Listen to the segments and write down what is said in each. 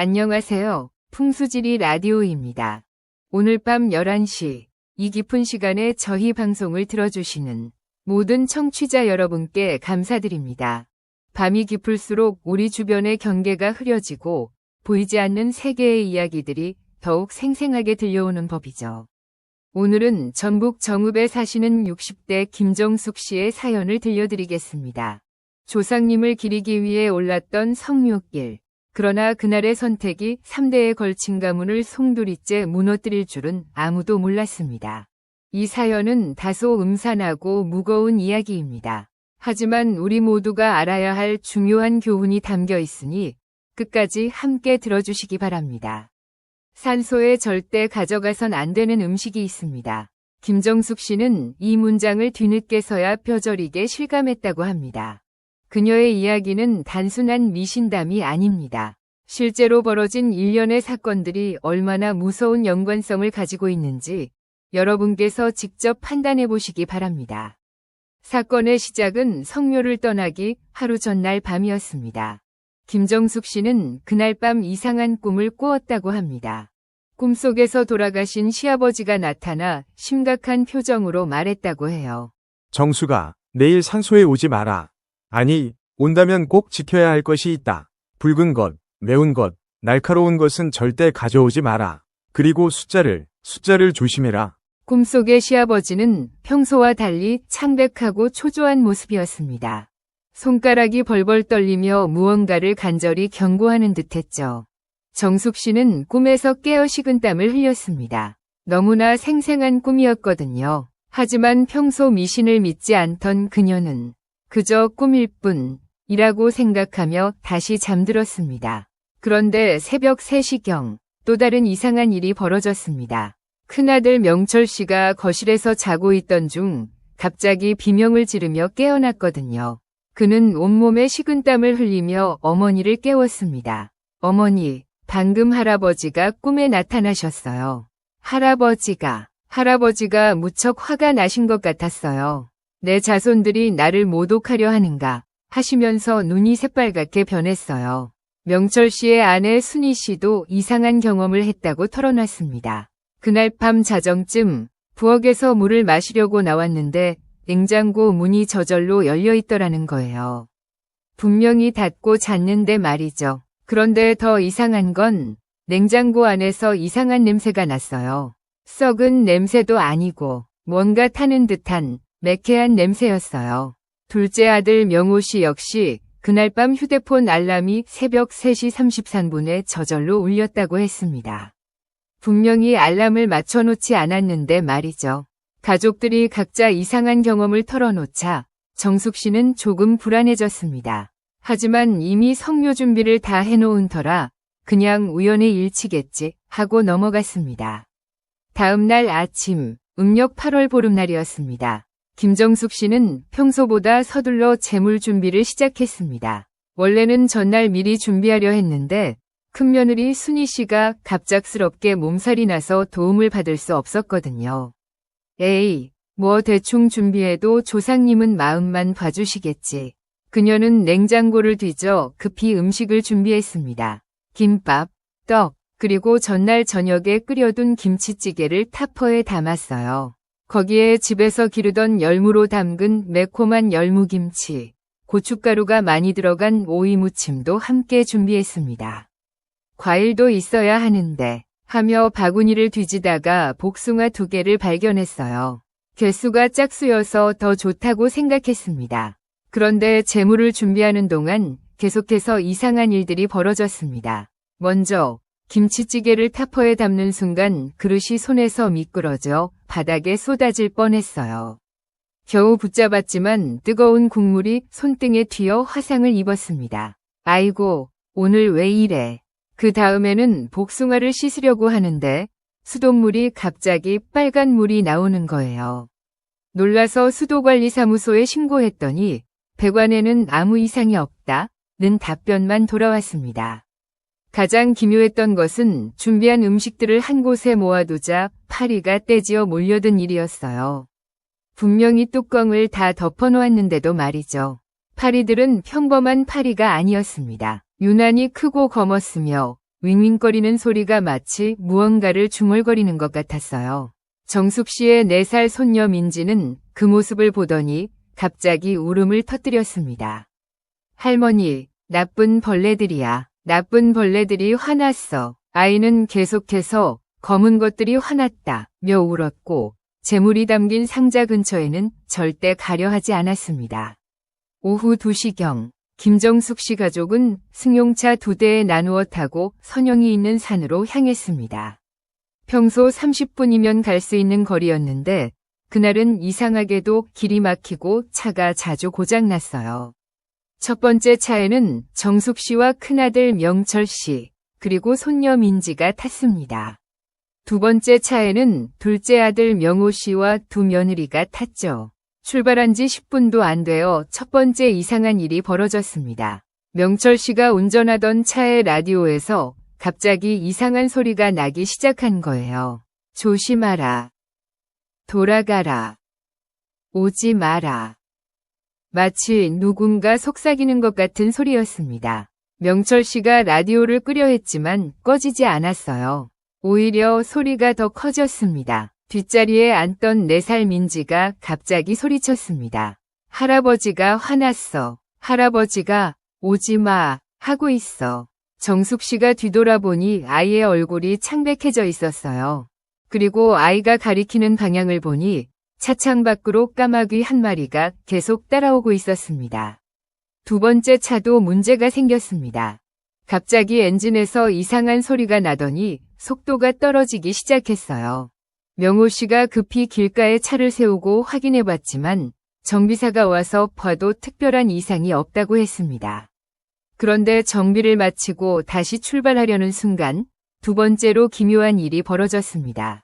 안녕하세요. 풍수지리 라디오입니다. 오늘 밤 11시, 이 깊은 시간에 저희 방송을 들어주시는 모든 청취자 여러분께 감사드립니다. 밤이 깊을수록 우리 주변의 경계가 흐려지고 보이지 않는 세계의 이야기들이 더욱 생생하게 들려오는 법이죠. 오늘은 전북 정읍에 사시는 60대 김정숙 씨의 사연을 들려드리겠습니다. 조상님을 기리기 위해 올랐던 성묘길. 그러나 그날의 선택이 3대에 걸친 가문을 송두리째 무너뜨릴 줄은 아무도 몰랐습니다. 이 사연은 다소 음산하고 무거운 이야기입니다. 하지만 우리 모두가 알아야 할 중요한 교훈이 담겨 있으니 끝까지 함께 들어주시기 바랍니다. 산소에 절대 가져가선 안 되는 음식이 있습니다. 김정숙 씨는 이 문장을 뒤늦게서야 뼈저리게 실감했다고 합니다. 그녀의 이야기는 단순한 미신담이 아닙니다. 실제로 벌어진 일련의 사건들이 얼마나 무서운 연관성을 가지고 있는지 여러분께서 직접 판단해 보시기 바랍니다. 사건의 시작은 성묘를 떠나기 하루 전날 밤이었습니다. 김정숙 씨는 그날 밤 이상한 꿈을 꾸었다고 합니다. 꿈속에서 돌아가신 시아버지가 나타나 심각한 표정으로 말했다고 해요. 정수가, 내일 산소에 오지 마라. 아니, 온다면 꼭 지켜야 할 것이 있다. 붉은 것, 매운 것, 날카로운 것은 절대 가져오지 마라. 그리고 숫자를 조심해라. 꿈속의 시아버지는 평소와 달리 창백하고 초조한 모습이었습니다. 손가락이 벌벌 떨리며 무언가를 간절히 경고하는 듯했죠. 정숙 씨는 꿈에서 깨어 식은땀을 흘렸습니다. 너무나 생생한 꿈이었거든요. 하지만 평소 미신을 믿지 않던 그녀는 그저 꿈일 뿐이라고 생각하며 다시 잠들었습니다. 그런데 새벽 3시경 또 다른 이상한 일이 벌어졌습니다. 큰아들 명철 씨가 거실에서 자고 있던 중 갑자기 비명을 지르며 깨어났거든요. 그는 온몸에 식은땀을 흘리며 어머니를 깨웠습니다. 어머니, 방금 할아버지가 꿈에 나타나셨어요. 할아버지가 무척 화가 나신 것 같았어요. 내 자손들이 나를 모독하려 하는가 하시면서 눈이 새빨갛게 변했어요. 명철 씨의 아내 순희 씨도 이상한 경험을 했다고 털어놨습니다. 그날 밤 자정쯤 부엌에서 물을 마시려고 나왔는데 냉장고 문이 저절로 열려 있더라는 거예요. 분명히 닫고 잤는데 말이죠. 그런데 더 이상한 건 냉장고 안에서 이상한 냄새가 났어요. 썩은 냄새도 아니고 뭔가 타는 듯한 매캐한 냄새였어요. 둘째 아들 명호 씨 역시 그날 밤 휴대폰 알람이 새벽 3시 33분에 저절로 울렸다고 했습니다. 분명히 알람을 맞춰놓지 않았는데 말이죠. 가족들이 각자 이상한 경험을 털어놓자 정숙 씨는 조금 불안해졌습니다. 하지만 이미 성묘 준비를 다 해놓은 터라 그냥 우연의 일치겠지 하고 넘어갔습니다. 다음 날 아침, 음력 8월 보름날이었습니다. 김정숙 씨는 평소보다 서둘러 재물 준비를 시작했습니다. 원래는 전날 미리 준비하려 했는데 큰며느리 순희 씨가 갑작스럽게 몸살이 나서 도움을 받을 수 없었거든요. 에이, 뭐 대충 준비해도 조상님은 마음만 봐주시겠지. 그녀는 냉장고를 뒤져 급히 음식을 준비했습니다. 김밥, 떡, 그리고 전날 저녁에 끓여둔 김치찌개를 타퍼에 담았어요. 거기에 집에서 기르던 열무로 담근 매콤한 열무김치, 고춧가루가 많이 들어간 오이 무침도 함께 준비했습니다. 과일도 있어야 하는데 하며 바구니를 뒤지다가 복숭아 2개를 발견했어요. 개수가 짝수여서 더 좋다고 생각했습니다. 그런데 재물을 준비하는 동안 계속해서 이상한 일들이 벌어졌습니다. 먼저 김치찌개를 타퍼에 담는 순간 그릇이 손에서 미끄러져 바닥에 쏟아질 뻔했어요. 겨우 붙잡았지만 뜨거운 국물이 손등에 튀어 화상을 입었습니다. 아이고, 오늘 왜 이래. 그 다음에는 복숭아를 씻으려고 하는데 수돗물이 갑자기 빨간 물이 나오는 거예요. 놀라서 수도관리사무소에 신고했더니 배관에는 아무 이상이 없다는 답변만 돌아왔습니다. 가장 기묘했던 것은 준비한 음식들을 한 곳에 모아두자 파리가 떼지어 몰려든 일이었어요. 분명히 뚜껑을 다 덮어놓았는데도 말이죠. 파리들은 평범한 파리가 아니었습니다. 유난히 크고 검었으며 윙윙거리는 소리가 마치 무언가를 중얼거리는 것 같았어요. 정숙 씨의 4살 손녀 민지는 그 모습을 보더니 갑자기 울음을 터뜨렸습니다. 할머니, 나쁜 벌레들이야. 나쁜 벌레들이 화났어. 아이는 계속해서 검은 것들이 화났다며 울었고 재물이 담긴 상자 근처에는 절대 가려 하지 않았습니다. 오후 2시경 김정숙 씨 가족은 승용차 2대에 나누어 타고 선영이 있는 산으로 향했습니다. 평소 30분이면 갈 수 있는 거리였는데 그날은 이상하게도 길이 막히고 차가 자주 고장났어요. 첫 번째 차에는 정숙 씨와 큰아들 명철 씨, 그리고 손녀 민지가 탔습니다. 두 번째 차에는 둘째 아들 명호 씨와 두 며느리가 탔죠. 출발한 지 10분도 안 되어 첫 번째 이상한 일이 벌어졌습니다. 명철 씨가 운전하던 차의 라디오에서 갑자기 이상한 소리가 나기 시작한 거예요. 조심하라. 돌아가라. 오지 마라. 마치 누군가 속삭이는 것 같은 소리였습니다. 명철 씨가 라디오를 끄려 했지만 꺼지지 않았어요. 오히려 소리가 더 커졌습니다. 뒷자리에 앉던 4살 민지가 갑자기 소리쳤습니다. 할아버지가 화났어. 할아버지가 오지 마 하고 있어. 정숙 씨가 뒤돌아보니 아이의 얼굴이 창백해져 있었어요. 그리고 아이가 가리키는 방향을 보니 차창 밖으로 까마귀 한 마리가 계속 따라오고 있었습니다. 두 번째 차도 문제가 생겼습니다. 갑자기 엔진에서 이상한 소리가 나더니 속도가 떨어지기 시작했어요. 명호 씨가 급히 길가에 차를 세우고 확인해 봤지만 정비사가 와서 봐도 특별한 이상이 없다고 했습니다. 그런데 정비를 마치고 다시 출발하려는 순간 두 번째로 기묘한 일이 벌어졌습니다.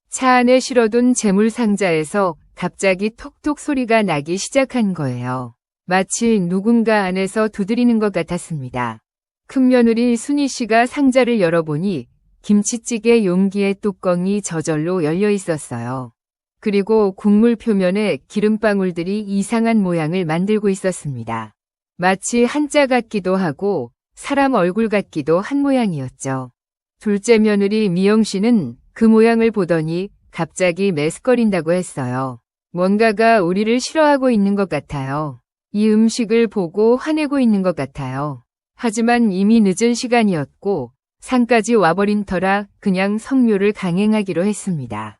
차 안에 실어둔 재물 상자에서 갑자기 톡톡 소리가 나기 시작한 거예요. 마치 누군가 안에서 두드리는 것 같았습니다. 큰며느리 순희 씨가 상자를 열어보니 김치찌개 용기의 뚜껑이 저절로 열려 있었어요. 그리고 국물 표면에 기름방울들이 이상한 모양을 만들고 있었습니다. 마치 한자 같기도 하고 사람 얼굴 같기도 한 모양이었죠. 둘째 며느리 미영 씨는 그 모양을 보더니 갑자기 메스꺼린다고 했어요. 뭔가가 우리를 싫어하고 있는 것 같아요. 이 음식을 보고 화내고 있는 것 같아요. 하지만 이미 늦은 시간이었고 산까지 와버린 터라 그냥 성묘를 강행하기로 했습니다.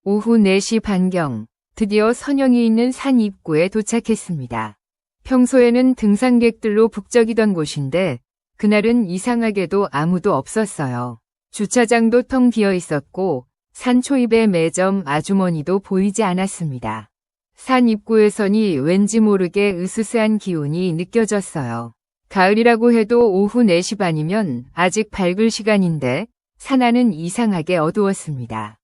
오후 4시 반경 드디어 선영이 있는 산 입구에 도착했습니다. 평소에는 등산객들로 북적이던 곳인데 그날은 이상하게도 아무도 없었어요. 주차장도 텅 비어 있었고 산 초입의 매점 아주머니도 보이지 않았습니다. 산 입구에서니 왠지 모르게 으스스한 기운이 느껴졌어요. 가을이라고 해도 오후 4시 반이면 아직 밝을 시간인데 산안은 이상하게 어두웠습니다.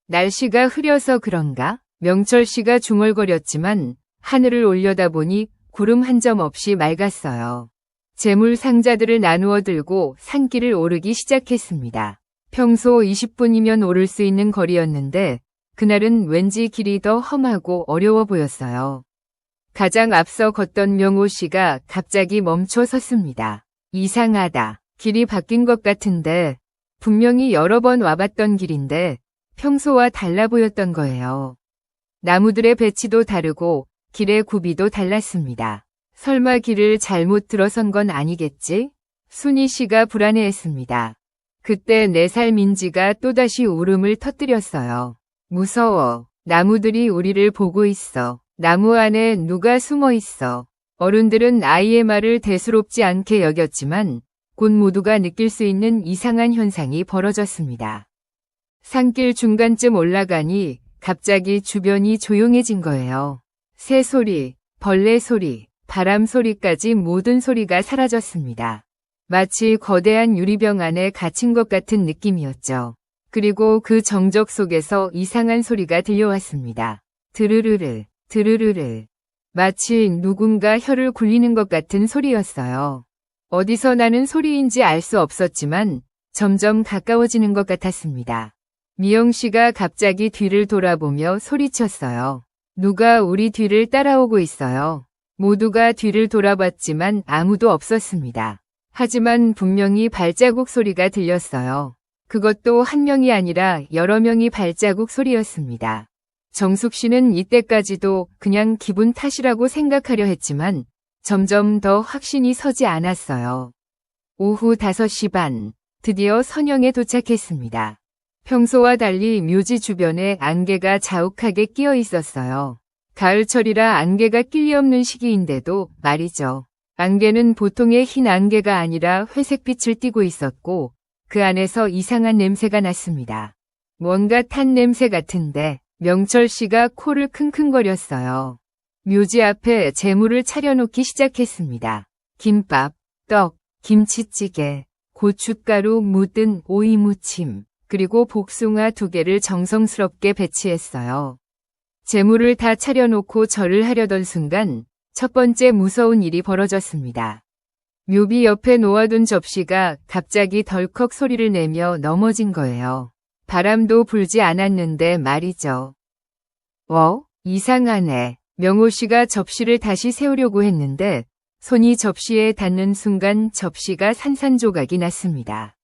날씨가 흐려서 그런가? 명철 씨가 중얼거렸지만 하늘을 올려다보니 구름 한 점 없이 맑았어요. 재물 상자들을 나누어 들고 산길을 오르기 시작했습니다. 평소 20분이면 오를 수 있는 거리였는데 그날은 왠지 길이 더 험하고 어려워 보였어요. 가장 앞서 걷던 명호 씨가 갑자기 멈춰 섰습니다. 이상하다. 길이 바뀐 것 같은데 분명히 여러 번 와봤던 길인데 평소와 달라 보였던 거예요. 나무들의 배치도 다르고 길의 굽이도 달랐습니다. 설마 길을 잘못 들어선 건 아니겠지? 순희 씨가 불안해했습니다. 그때 4살 민지가 또다시 울음을 터뜨렸어요. 무서워. 나무들이 우리를 보고 있어. 나무 안에 누가 숨어 있어. 어른들은 아이의 말을 대수롭지 않게 여겼지만 곧 모두가 느낄 수 있는 이상한 현상이 벌어졌습니다. 산길 중간쯤 올라가니 갑자기 주변이 조용해진 거예요. 새 소리, 벌레 소리, 바람 소리까지 모든 소리가 사라졌습니다. 마치 거대한 유리병 안에 갇힌 것 같은 느낌이었죠. 그리고 그 정적 속에서 이상한 소리가 들려왔습니다. 드르르르, 드르르르. 마치 누군가 혀를 굴리는 것 같은 소리였어요. 어디서 나는 소리인지 알 수 없었지만 점점 가까워지는 것 같았습니다. 미영 씨가 갑자기 뒤를 돌아보며 소리쳤어요. 누가 우리 뒤를 따라오고 있어요. 모두가 뒤를 돌아봤지만 아무도 없었습니다. 하지만 분명히 발자국 소리가 들렸어요. 그것도 한 명이 아니라 여러 명이 발자국 소리였습니다. 정숙 씨는 이때까지도 그냥 기분 탓이라고 생각하려 했지만 점점 더 확신이 서지 않았어요. 오후 5시 반, 드디어 선영에 도착했습니다. 평소와 달리 묘지 주변에 안개가 자욱하게 끼어 있었어요. 가을철이라 안개가 낄 리 없는 시기인데도 말이죠. 안개는 보통의 흰 안개가 아니라 회색빛을 띠고 있었고 그 안에서 이상한 냄새가 났습니다. 뭔가 탄 냄새 같은데 명철 씨가 코를 킁킁거렸어요. 묘지 앞에 재물을 차려놓기 시작했습니다. 김밥, 떡, 김치찌개, 고춧가루 묻은 오이 무침, 그리고 복숭아 2개를 정성스럽게 배치했어요. 재물을 다 차려놓고 절을 하려던 순간 첫 번째 무서운 일이 벌어졌습니다. 묘비 옆에 놓아둔 접시가 갑자기 덜컥 소리를 내며 넘어진 거예요. 바람도 불지 않았는데 말이죠. 이상하네. 명호 씨가 접시를 다시 세우려고 했는데 손이 접시에 닿는 순간 접시가 산산조각이 났습니다.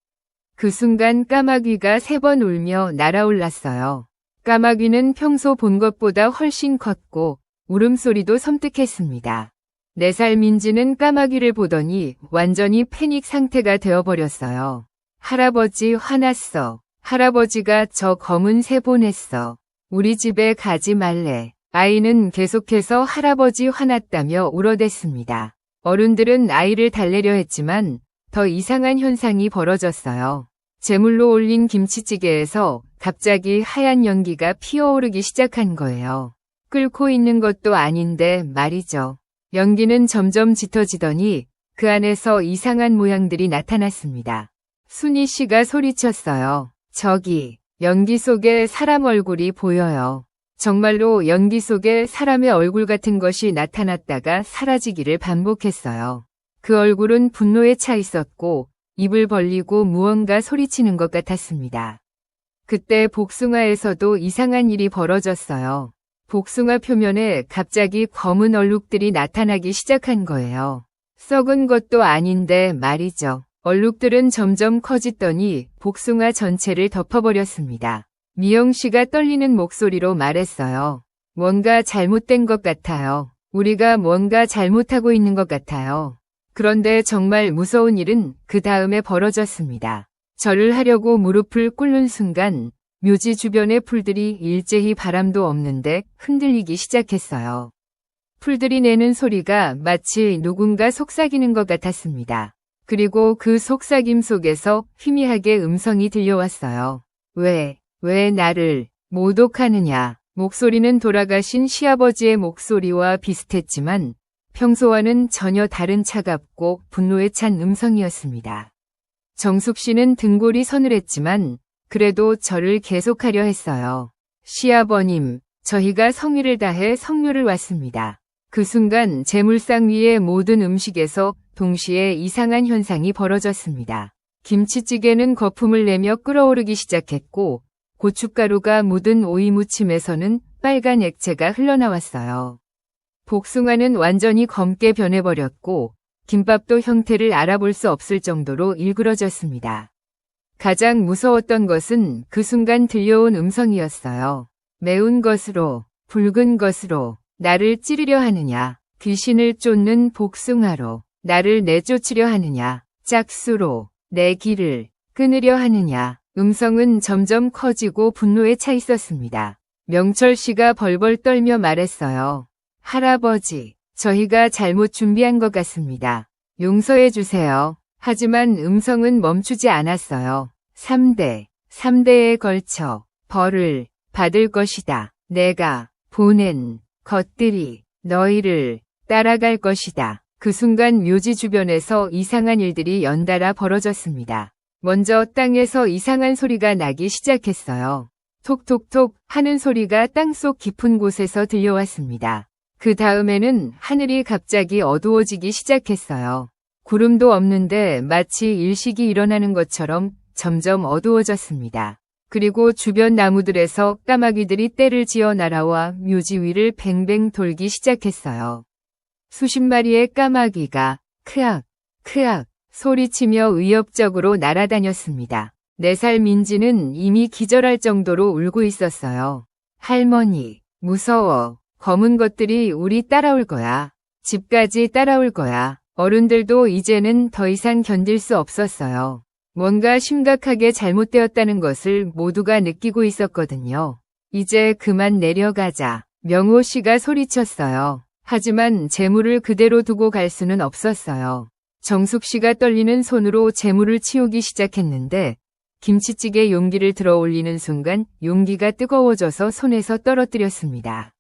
그 순간 까마귀가 3번 울며 날아올랐어요. 까마귀는 평소 본 것보다 훨씬 컸고 울음소리도 섬뜩했습니다. 4살 민지는 까마귀를 보더니 완전히 패닉 상태가 되어버렸어요. 할아버지 화났어. 할아버지가 저 검은 새 보냈어. 우리 집에 가지 말래. 아이는 계속해서 할아버지 화났다며 울어댔습니다. 어른들은 아이를 달래려 했지만 더 이상한 현상이 벌어졌어요. 제물로 올린 김치찌개에서 갑자기 하얀 연기가 피어오르기 시작한 거예요. 끓고 있는 것도 아닌데 말이죠. 연기는 점점 짙어지더니 그 안에서 이상한 모양들이 나타났습니다. 순희 씨가 소리쳤어요. 저기, 연기 속에 사람 얼굴이 보여요. 정말로 연기 속에 사람의 얼굴 같은 것이 나타났다가 사라지기를 반복했어요. 그 얼굴은 분노에 차 있었고 입을 벌리고 무언가 소리치는 것 같았습니다. 그때 복숭아에서도 이상한 일이 벌어졌어요. 복숭아 표면에 갑자기 검은 얼룩들이 나타나기 시작한 거예요. 썩은 것도 아닌데 말이죠. 얼룩들은 점점 커지더니 복숭아 전체를 덮어버렸습니다. 미영 씨가 떨리는 목소리로 말했어요. 뭔가 잘못된 것 같아요. 우리가 뭔가 잘못하고 있는 것 같아요. 그런데 정말 무서운 일은 그 다음에 벌어졌습니다. 절을 하려고 무릎을 꿇는 순간 묘지 주변의 풀들이 일제히 바람도 없는데 흔들리기 시작했어요. 풀들이 내는 소리가 마치 누군가 속삭이는 것 같았습니다. 그리고 그 속삭임 속에서 희미하게 음성이 들려왔어요. 왜 나를 모독하느냐. 목소리는 돌아가신 시아버지의 목소리와 비슷했지만 평소와는 전혀 다른 차갑고 분노에 찬 음성이었습니다. 정숙 씨는 등골이 서늘했지만 그래도 절을 계속하려 했어요. 시아버님, 저희가 성의를 다해 성묘를 왔습니다. 그 순간 제물상 위의 모든 음식에서 동시에 이상한 현상이 벌어졌습니다. 김치찌개는 거품을 내며 끓어오르기 시작했고 고춧가루가 묻은 오이 무침에서는 빨간 액체가 흘러나왔어요. 복숭아는 완전히 검게 변해버렸고 김밥도 형태를 알아볼 수 없을 정도로 일그러졌습니다. 가장 무서웠던 것은 그 순간 들려온 음성이었어요. 매운 것으로, 붉은 것으로 나를 찌르려 하느냐, 귀신을 쫓는 복숭아로 나를 내쫓으려 하느냐, 짝수로 내 길을 끊으려 하느냐. 음성은 점점 커지고 분노에 차 있었습니다. 명철 씨가 벌벌 떨며 말했어요. 할아버지, 저희가 잘못 준비한 것 같습니다. 용서해 주세요. 하지만 음성은 멈추지 않았어요. 3대에 걸쳐 벌을 받을 것이다. 내가 보낸 것들이 너희를 따라갈 것이다. 그 순간 묘지 주변에서 이상한 일들이 연달아 벌어졌습니다. 먼저 땅에서 이상한 소리가 나기 시작했어요. 톡톡톡 하는 소리가 땅속 깊은 곳에서 들려왔습니다. 그 다음에는 하늘이 갑자기 어두워지기 시작했어요. 구름도 없는데 마치 일식이 일어나는 것처럼 점점 어두워졌습니다. 그리고 주변 나무들에서 까마귀들이 떼를 지어 날아와 묘지 위를 뱅뱅 돌기 시작했어요. 수십 마리의 까마귀가 크악, 크악 소리치며 위협적으로 날아다녔습니다. 4살 민지는 이미 기절할 정도로 울고 있었어요. 할머니, 무서워. 검은 것들이 우리 따라올 거야. 집까지 따라올 거야. 어른들도 이제는 더 이상 견딜 수 없었어요. 뭔가 심각하게 잘못되었다는 것을 모두가 느끼고 있었거든요. 이제 그만 내려가자. 명호 씨가 소리쳤어요. 하지만 재물을 그대로 두고 갈 수는 없었어요. 정숙 씨가 떨리는 손으로 재물을 치우기 시작했는데 김치찌개 용기를 들어 올리는 순간 용기가 뜨거워져서 손에서 떨어뜨렸습니다.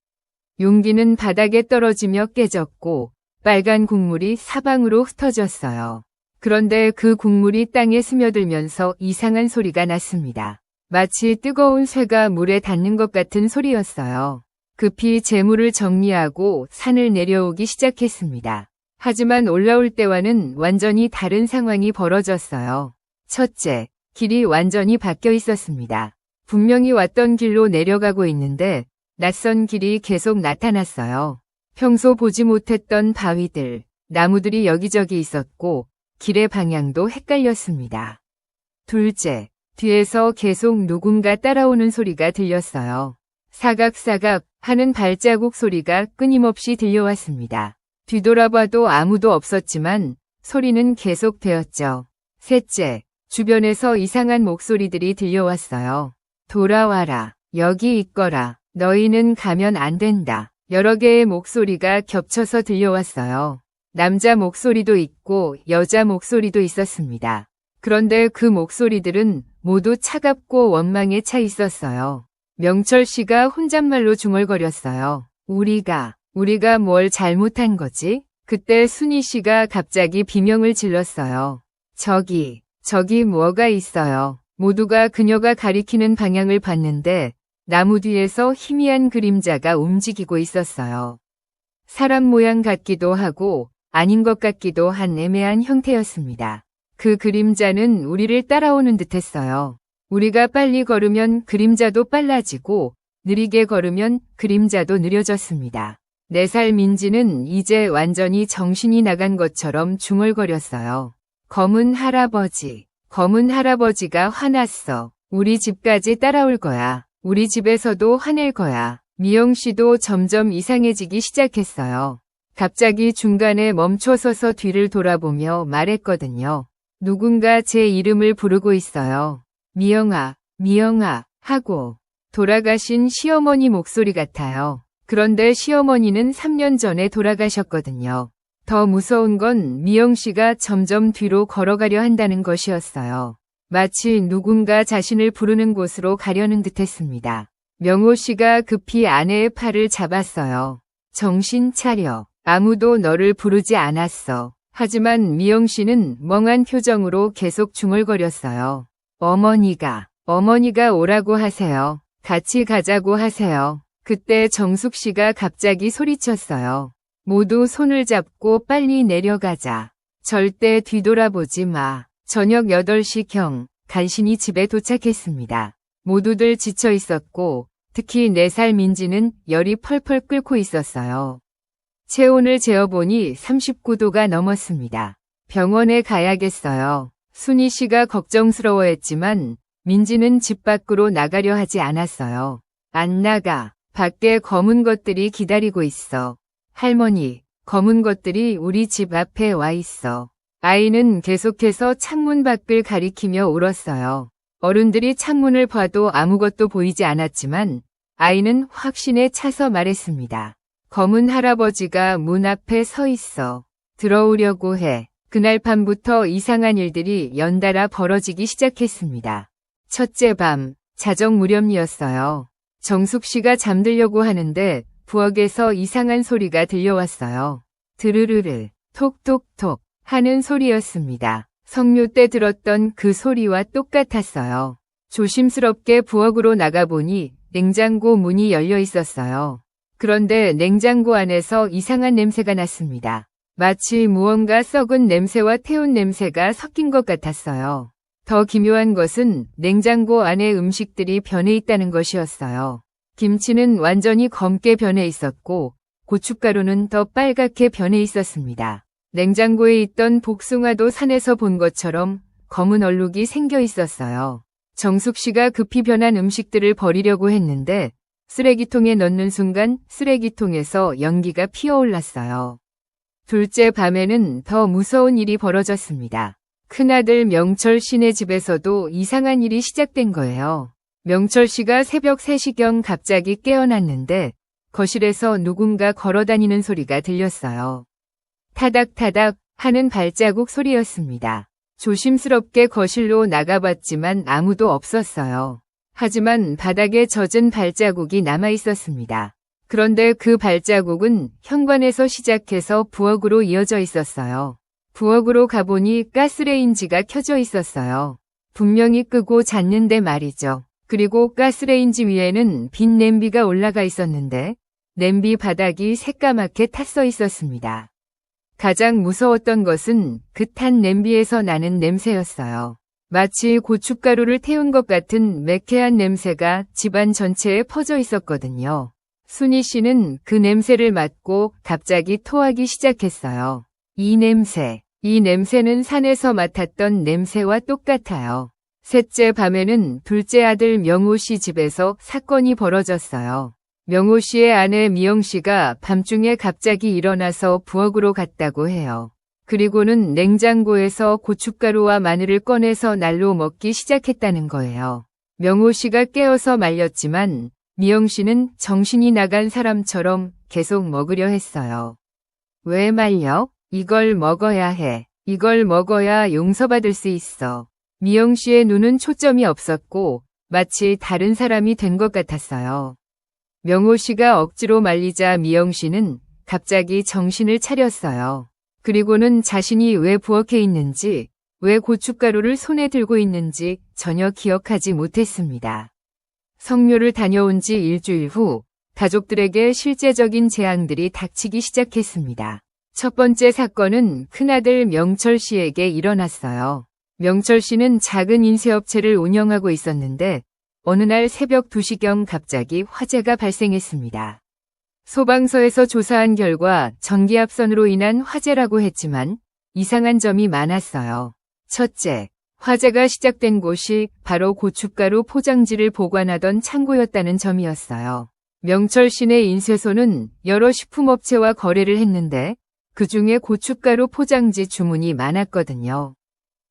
용기는 바닥에 떨어지며 깨졌고 빨간 국물이 사방으로 흩어졌어요. 그런데 그 국물이 땅에 스며들면서 이상한 소리가 났습니다. 마치 뜨거운 쇠가 물에 닿는 것 같은 소리였어요. 급히 재물을 정리하고 산을 내려오기 시작했습니다. 하지만 올라올 때와는 완전히 다른 상황이 벌어졌어요. 첫째, 길이 완전히 바뀌어 있었습니다. 분명히 왔던 길로 내려가고 있는데 낯선 길이 계속 나타났어요. 평소 보지 못했던 바위들, 나무들이 여기저기 있었고 길의 방향도 헷갈렸습니다. 둘째, 뒤에서 계속 누군가 따라오는 소리가 들렸어요. 사각사각 하는 발자국 소리가 끊임없이 들려왔습니다. 뒤돌아봐도 아무도 없었지만 소리는 계속되었죠. 셋째, 주변에서 이상한 목소리들이 들려왔어요. 돌아와라. 여기 있거라. 너희는 가면 안 된다. 여러 개의 목소리가 겹쳐서 들려왔어요. 남자 목소리도 있고 여자 목소리도 있었습니다. 그런데 그 목소리들은 모두 차갑고 원망에 차 있었어요. 명철 씨가 혼잣말로 중얼거렸어요. 우리가 뭘 잘못한 거지? 그때 순희 씨가 갑자기 비명을 질렀어요. 저기 뭐가 있어요. 모두가 그녀가 가리키는 방향을 봤는데 나무 뒤에서 희미한 그림자가 움직이고 있었어요. 사람 모양 같기도 하고 아닌 것 같기도 한 애매한 형태였습니다. 그 그림자는 우리를 따라오는 듯했어요. 우리가 빨리 걸으면 그림자도 빨라지고 느리게 걸으면 그림자도 느려졌습니다. 4살 민지는 이제 완전히 정신이 나간 것처럼 중얼거렸어요. 검은 할아버지가 화났어. 우리 집까지 따라올 거야. 우리 집에서도 화낼 거야. 미영 씨도 점점 이상해지기 시작했어요. 갑자기 중간에 멈춰서서 뒤를 돌아보며 말했거든요. 누군가 제 이름을 부르고 있어요. 미영아 하고 돌아가신 시어머니 목소리 같아요. 그런데 시어머니는 3년 전에 돌아가셨거든요. 더 무서운 건 미영 씨가 점점 뒤로 걸어가려 한다는 것이었어요. 마치 누군가 자신을 부르는 곳으로 가려는 듯했습니다. 명호 씨가 급히 아내의 팔을 잡았어요. 정신 차려. 아무도 너를 부르지 않았어. 하지만 미영 씨는 멍한 표정으로 계속 중얼거렸어요. 어머니가 오라고 하세요. 같이 가자고 하세요. 그때 정숙 씨가 갑자기 소리쳤어요. 모두 손을 잡고 빨리 내려가자. 절대 뒤돌아보지 마. 저녁 8시경 간신히 집에 도착했습니다. 모두들 지쳐 있었고 특히 4살 민지는 열이 펄펄 끓고 있었어요. 체온을 재어보니 39도가 넘었습니다. 병원에 가야겠어요. 순희 씨가 걱정스러워했지만 민지는 집 밖으로 나가려 하지 않았어요. 안 나가. 밖에 검은 것들이 기다리고 있어. 할머니, 검은 것들이 우리 집 앞에 와 있어. 아이는 계속해서 창문 밖을 가리키며 울었어요. 어른들이 창문을 봐도 아무것도 보이지 않았지만 아이는 확신에 차서 말했습니다. 검은 할아버지가 문 앞에 서 있어. 들어오려고 해. 그날 밤부터 이상한 일들이 연달아 벌어지기 시작했습니다. 첫째 밤, 자정 무렵이었어요. 정숙 씨가 잠들려고 하는데 부엌에서 이상한 소리가 들려왔어요. 드르르르, 톡톡톡 하는 소리였습니다. 성묘 때 들었던 그 소리와 똑같았어요. 조심스럽게 부엌으로 나가보니 냉장고 문이 열려 있었어요. 그런데 냉장고 안에서 이상한 냄새가 났습니다. 마치 무언가 썩은 냄새와 태운 냄새가 섞인 것 같았어요. 더 기묘한 것은 냉장고 안에 음식들이 변해 있다는 것이었어요. 김치는 완전히 검게 변해 있었고 고춧가루는 더 빨갛게 변해 있었습니다. 냉장고에 있던 복숭아도 산에서 본 것처럼 검은 얼룩이 생겨 있었어요. 정숙 씨가 급히 변한 음식들을 버리려고 했는데 쓰레기통에 넣는 순간 쓰레기통에서 연기가 피어올랐어요. 둘째 밤에는 더 무서운 일이 벌어졌습니다. 큰아들 명철 씨네 집에서도 이상한 일이 시작된 거예요. 명철 씨가 새벽 3시경 갑자기 깨어났는데 거실에서 누군가 걸어다니는 소리가 들렸어요. 타닥타닥 하는 발자국 소리였습니다. 조심스럽게 거실로 나가봤지만 아무도 없었어요. 하지만 바닥에 젖은 발자국이 남아 있었습니다. 그런데 그 발자국은 현관에서 시작해서 부엌으로 이어져 있었어요. 부엌으로 가보니 가스레인지가 켜져 있었어요. 분명히 끄고 잤는데 말이죠. 그리고 가스레인지 위에는 빈 냄비가 올라가 있었는데 냄비 바닥이 새까맣게 탔어 있었습니다. 가장 무서웠던 것은 그 탄 냄비에서 나는 냄새였어요. 마치 고춧가루를 태운 것 같은 매캐한 냄새가 집안 전체에 퍼져 있었거든요. 순희 씨는 그 냄새를 맡고 갑자기 토하기 시작했어요. 이 냄새는 산에서 맡았던 냄새와 똑같아요. 셋째 밤에는 둘째 아들 명호 씨 집에서 사건이 벌어졌어요. 명호 씨의 아내 미영 씨가 밤중에 갑자기 일어나서 부엌으로 갔다고 해요. 그리고는 냉장고에서 고춧가루와 마늘을 꺼내서 날로 먹기 시작했다는 거예요. 명호 씨가 깨어서 말렸지만 미영 씨는 정신이 나간 사람처럼 계속 먹으려 했어요. 왜 말려? 이걸 먹어야 해. 이걸 먹어야 용서받을 수 있어. 미영 씨의 눈은 초점이 없었고 마치 다른 사람이 된 것 같았어요. 명호 씨가 억지로 말리자 미영 씨는 갑자기 정신을 차렸어요. 그리고는 자신이 왜 부엌에 있는지, 왜 고춧가루를 손에 들고 있는지 전혀 기억하지 못했습니다. 성묘를 다녀온 지 일주일 후 가족들에게 실제적인 재앙들이 닥치기 시작했습니다. 첫 번째 사건은 큰아들 명철 씨에게 일어났어요. 명철 씨는 작은 인쇄업체를 운영하고 있었는데 어느 날 새벽 2시경 갑자기 화재가 발생했습니다. 소방서에서 조사한 결과 전기압선으로 인한 화재라고 했지만 이상한 점이 많았어요. 첫째, 화재가 시작된 곳이 바로 고춧가루 포장지를 보관하던 창고였다는 점이었어요. 명철 씨네 인쇄소는 여러 식품업체와 거래를 했는데 그중에 고춧가루 포장지 주문이 많았거든요.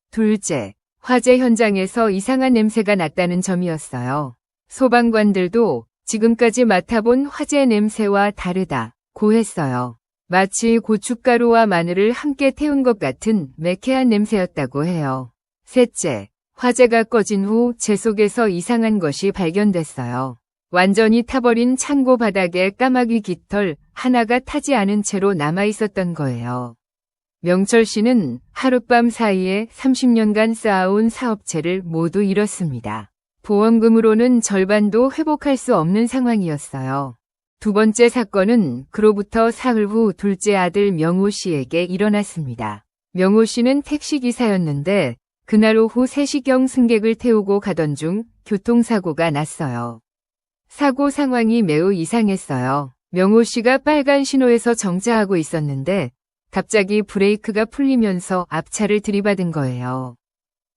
둘째, 화재 현장에서 이상한 냄새가 났다는 점이었어요. 소방관들도 지금까지 맡아본 화재 냄새와 다르다고 했어요. 마치 고춧가루와 마늘을 함께 태운 것 같은 매캐한 냄새였다고 해요. 셋째, 화재가 꺼진 후 재 속에서 이상한 것이 발견됐어요. 완전히 타버린 창고 바닥에 까마귀 깃털 하나가 타지 않은 채로 남아 있었던 거예요. 명철 씨는 하룻밤 사이에 30년간 쌓아온 사업체를 모두 잃었습니다. 보험금으로는 절반도 회복할 수 없는 상황이었어요. 두 번째 사건은 그로부터 사흘 후 둘째 아들 명호 씨에게 일어났습니다. 명호 씨는 택시기사였는데 그날 오후 3시경 승객을 태우고 가던 중 교통사고가 났어요. 사고 상황이 매우 이상했어요. 명호 씨가 빨간 신호에서 정차하고 있었는데 갑자기 브레이크가 풀리면서 앞차를 들이받은 거예요.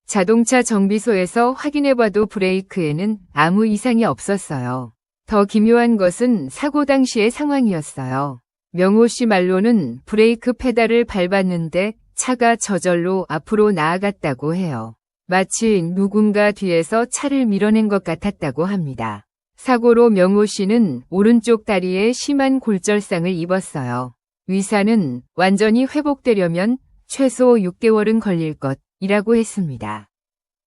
자동차 정비소에서 확인해봐도 브레이크에는 아무 이상이 없었어요. 더 기묘한 것은 사고 당시의 상황이었어요. 명호 씨 말로는 브레이크 페달을 밟았는데 차가 저절로 앞으로 나아갔다고 해요. 마치 누군가 뒤에서 차를 밀어낸 것 같았다고 합니다. 사고로 명호 씨는 오른쪽 다리에 심한 골절상을 입었어요. 의사는 완전히 회복되려면 최소 6개월은 걸릴 것이라고 했습니다.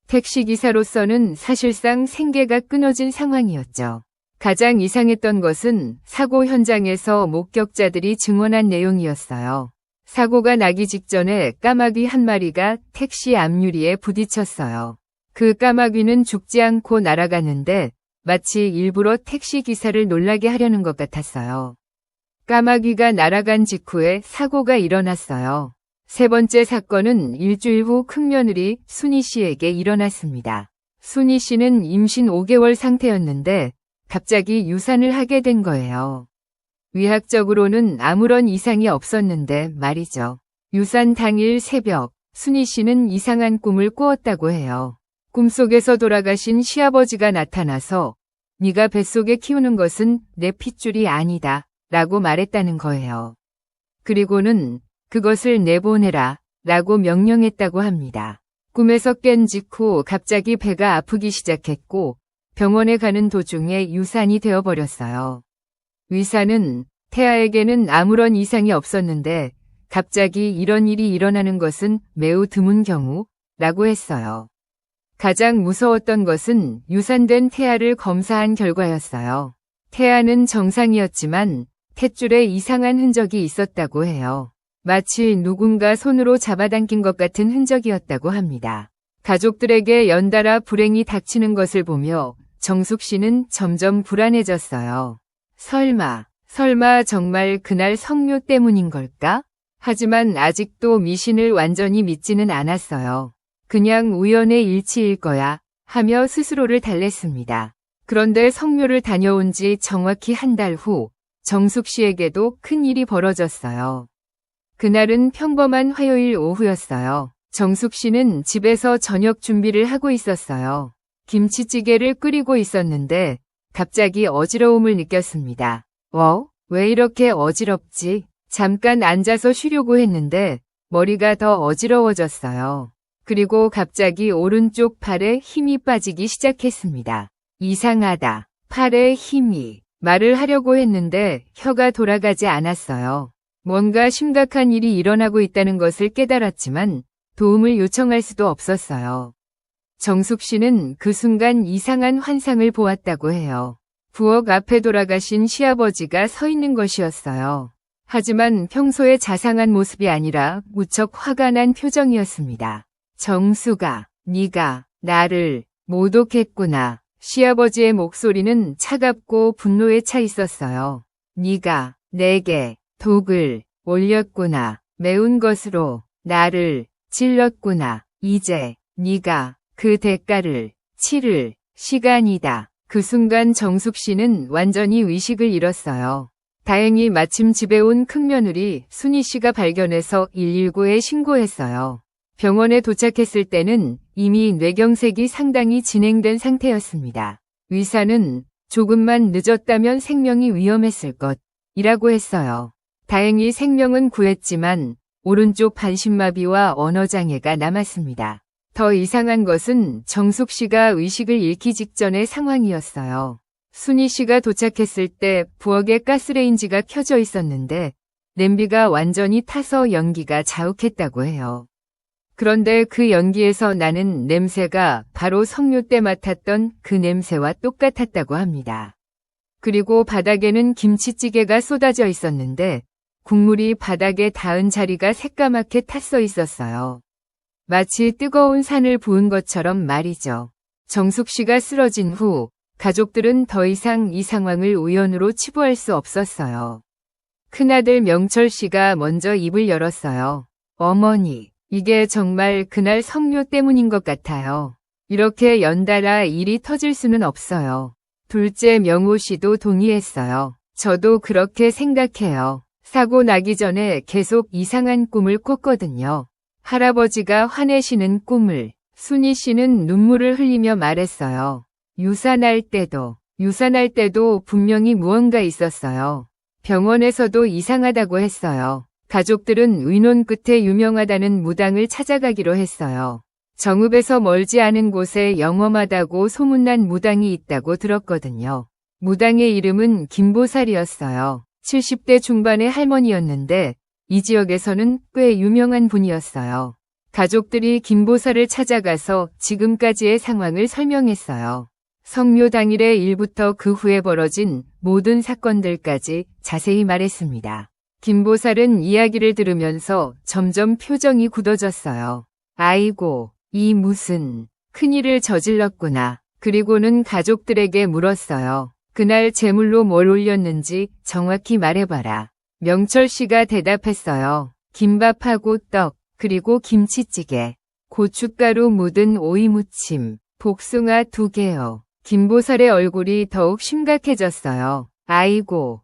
택시기사로서는 사실상 생계가 끊어진 상황이었죠. 가장 이상했던 것은 사고 현장에서 목격자들이 증언한 내용이었어요. 사고가 나기 직전에 까마귀 한 마리가 택시 앞유리에 부딪혔어요. 그 까마귀는 죽지 않고 날아갔는데 마치 일부러 택시기사를 놀라게 하려는 것 같았어요. 까마귀가 날아간 직후에 사고가 일어났어요. 세 번째 사건은 일주일 후 큰며느리 순희 씨에게 일어났습니다. 순희 씨는 임신 5개월 상태였는데 갑자기 유산을 하게 된 거예요. 의학적으로는 아무런 이상이 없었는데 말이죠. 유산 당일 새벽, 순희 씨는 이상한 꿈을 꾸었다고 해요. 꿈속에서 돌아가신 시아버지가 나타나서 네가 뱃속에 키우는 것은 내 핏줄이 아니다 라고 말했다는 거예요. 그리고는 그것을 내보내라 라고 명령했다고 합니다. 꿈에서 깬 직후 갑자기 배가 아프기 시작했고 병원에 가는 도중에 유산이 되어버렸어요. 의사는 태아에게는 아무런 이상이 없었는데 갑자기 이런 일이 일어나는 것은 매우 드문 경우라고 했어요. 가장 무서웠던 것은 유산된 태아를 검사한 결과였어요. 태아는 정상이었지만 탯줄에 이상한 흔적이 있었다고 해요. 마치 누군가 손으로 잡아당긴 것 같은 흔적이었다고 합니다. 가족들에게 연달아 불행이 닥치는 것을 보며 정숙 씨는 점점 불안해졌어요. 설마 정말 그날 성묘 때문인 걸까? 하지만 아직도 미신을 완전히 믿지는 않았어요. 그냥 우연의 일치일 거야 하며 스스로를 달랬습니다. 그런데 성묘를 다녀온 지 정확히 한 달 후 정숙 씨에게도 큰 일이 벌어졌어요. 그날은 평범한 화요일 오후였어요. 정숙 씨는 집에서 저녁 준비를 하고 있었어요. 김치찌개를 끓이고 있었는데 갑자기 어지러움을 느꼈습니다. 왜 이렇게 어지럽지? 잠깐 앉아서 쉬려고 했는데 머리가 더 어지러워졌어요. 그리고 갑자기 오른쪽 팔에 힘이 빠지기 시작했습니다. 이상하다. 팔에 힘이. 말을 하려고 했는데 혀가 돌아가지 않았어요. 뭔가 심각한 일이 일어나고 있다는 것을 깨달았지만 도움을 요청할 수도 없었어요. 정숙 씨는 그 순간 이상한 환상을 보았다고 해요. 부엌 앞에 돌아가신 시아버지가 서 있는 것이었어요. 하지만 평소의 자상한 모습이 아니라 무척 화가 난 표정이었습니다. 정숙아, 네가 나를 모독했구나. 시아버지의 목소리는 차갑고 분노에 차 있었어요. 네가 내게 독을 올렸구나. 매운 것으로 나를 찔렀구나. 이제 네가 그 대가를 치를 시간이다. 그 순간 정숙 씨는 완전히 의식을 잃었어요. 다행히 마침 집에 온 큰며느리 순희 씨가 발견해서 119에 신고했어요. 병원에 도착했을 때는 이미 뇌경색이 상당히 진행된 상태였습니다. 의사는 조금만 늦었다면 생명이 위험했을 것이라고 했어요. 다행히 생명은 구했지만 오른쪽 반신마비와 언어장애가 남았습니다. 더 이상한 것은 정숙 씨가 의식을 잃기 직전의 상황이었어요. 순희 씨가 도착했을 때 부엌에 가스레인지가 켜져 있었는데 냄비가 완전히 타서 연기가 자욱했다고 해요. 그런데 그 연기에서 나는 냄새가 바로 성묘 때 맡았던 그 냄새와 똑같았다고 합니다. 그리고 바닥에는 김치찌개가 쏟아져 있었는데 국물이 바닥에 닿은 자리가 새까맣게 탔어 있었어요. 마치 뜨거운 산을 부은 것처럼 말이죠. 정숙 씨가 쓰러진 후 가족들은 더 이상 이 상황을 우연으로 치부할 수 없었어요. 큰아들 명철 씨가 먼저 입을 열었어요. 어머니, 이게 정말 그날 성묘 때문인 것 같아요. 이렇게 연달아 일이 터질 수는 없어요. 둘째 명호 씨도 동의했어요. 저도 그렇게 생각해요. 사고 나기 전에 계속 이상한 꿈을 꿨거든요. 할아버지가 화내시는 꿈을. 순희 씨는 눈물을 흘리며 말했어요. 유산할 때도 분명히 무언가 있었어요. 병원에서도 이상하다고 했어요. 가족들은 의논 끝에 유명하다는 무당을 찾아가기로 했어요. 정읍에서 멀지 않은 곳에 영험하다고 소문난 무당이 있다고 들었거든요. 무당의 이름은 김보살이었어요. 70대 중반의 할머니였는데 이 지역에서는 꽤 유명한 분이었어요. 가족들이 김보살을 찾아가서 지금까지의 상황을 설명했어요. 성묘 당일의 일부터 그 후에 벌어진 모든 사건들까지 자세히 말했습니다. 김보살은 이야기를 들으면서 점점 표정이 굳어졌어요. 아이고, 이 무슨 큰일을 저질렀구나. 그리고는 가족들에게 물었어요. 그날 제물로 뭘 올렸는지 정확히 말해봐라. 명철 씨가 대답했어요. 김밥하고 떡, 그리고 김치찌개, 고춧가루 묻은 오이무침, 복숭아 2개요. 김보살의 얼굴이 더욱 심각해졌어요. 아이고,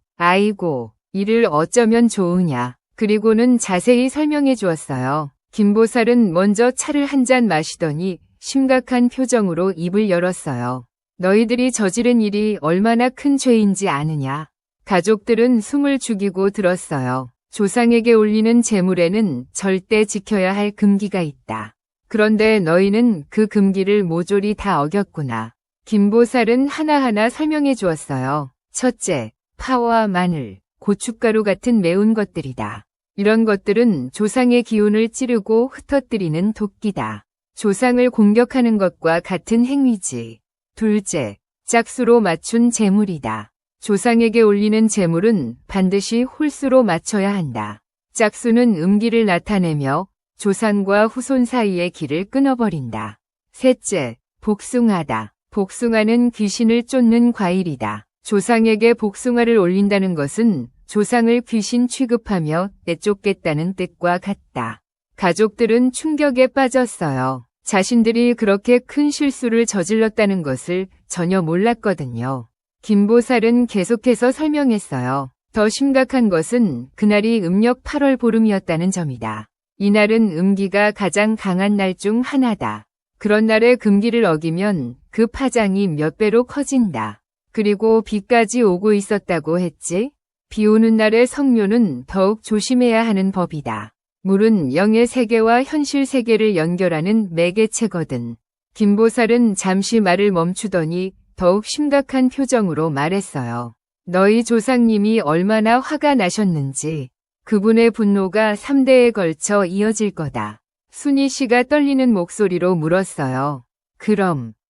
이를 어쩌면 좋으냐. 그리고는 자세히 설명해 주었어요. 김보살은 먼저 차를 한 잔 마시더니 심각한 표정으로 입을 열었어요. 너희들이 저지른 일이 얼마나 큰 죄인지 아느냐? 가족들은 숨을 죽이고 들었어요. 조상에게 올리는 제물에는 절대 지켜야 할 금기가 있다. 그런데 너희는 그 금기를 모조리 다 어겼구나. 김보살은 하나하나 설명해 주었어요. 첫째, 파와 마늘, 고춧가루 같은 매운 것들이다. 이런 것들은 조상의 기운을 찌르고 흩어뜨리는 도끼다. 조상을 공격하는 것과 같은 행위지. 둘째, 짝수로 맞춘 제물이다. 조상에게 올리는 제물은 반드시 홀수로 맞춰야 한다. 짝수는 음기를 나타내며 조상과 후손 사이의 길을 끊어버린다. 셋째, 복숭아다. 복숭아는 귀신을 쫓는 과일이다. 조상에게 복숭아를 올린다는 것은 조상을 귀신 취급하며 내쫓겠다는 뜻과 같다. 가족들은 충격에 빠졌어요. 자신들이 그렇게 큰 실수를 저질렀다는 것을 전혀 몰랐거든요. 김보살은 계속해서 설명했어요. 더 심각한 것은 그날이 음력 8월 보름이었다는 점이다. 이날은 음기가 가장 강한 날 중 하나다. 그런 날에 금기를 어기면 그 파장이 몇 배로 커진다. 그리고 비까지 오고 있었다고 했지? 비 오는 날의 성묘는 더욱 조심해야 하는 법이다. 물은 영의 세계와 현실 세계를 연결하는 매개체거든. 김보살은 잠시 말을 멈추더니 더욱 심각한 표정으로 말했어요. 너희 조상님이 얼마나 화가 나셨는지 그분의 분노가 3대에 걸쳐 이어질 거다. 순희 씨가 떨리는 목소리로 물었어요.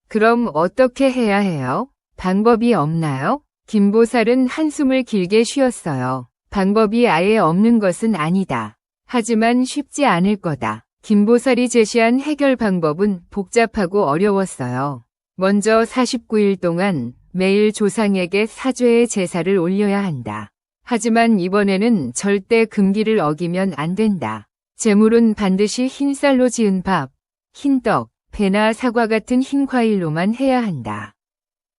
그럼 어떻게 해야 해요? 방법이 없나요? 김보살은 한숨을 길게 쉬었어요. 방법이 아예 없는 것은 아니다. 하지만 쉽지 않을 거다. 김보살이 제시한 해결 방법은 복잡하고 어려웠어요. 먼저 49일 동안 매일 조상에게 사죄의 제사를 올려야 한다. 하지만 이번에는 절대 금기를 어기면 안 된다. 제물은 반드시 흰쌀로 지은 밥, 흰떡, 배나 사과 같은 흰 과일로만 해야 한다.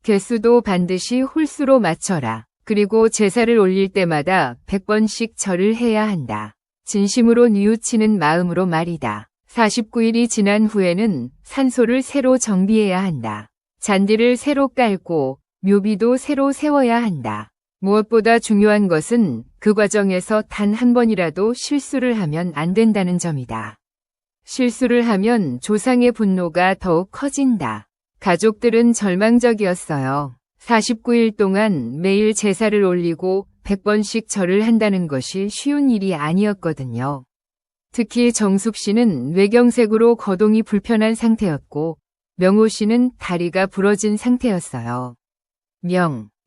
개수도 반드시 홀수로 맞춰라. 그리고 제사를 올릴 때마다 100번씩 절을 해야 한다. 진심으로 뉘우치는 마음으로 말이다. 49일이 지난 후에는 산소를 새로 정비해야 한다. 잔디를 새로 깔고 묘비도 새로 세워야 한다. 무엇보다 중요한 것은 그 과정에서 단 한 번이라도 실수를 하면 안 된다는 점이다. 실수를 하면 조상의 분노가 더욱 커진다. 가족들은 절망적이었어요. 49일 동안 매일 제사를 올리고 100번씩 절을 한다는 것이 쉬운 일이 아니었거든요. 특히 정숙 씨는 뇌경색으로 거동이 불편한 상태였고 명호 씨는 다리가 부러진 상태였어요.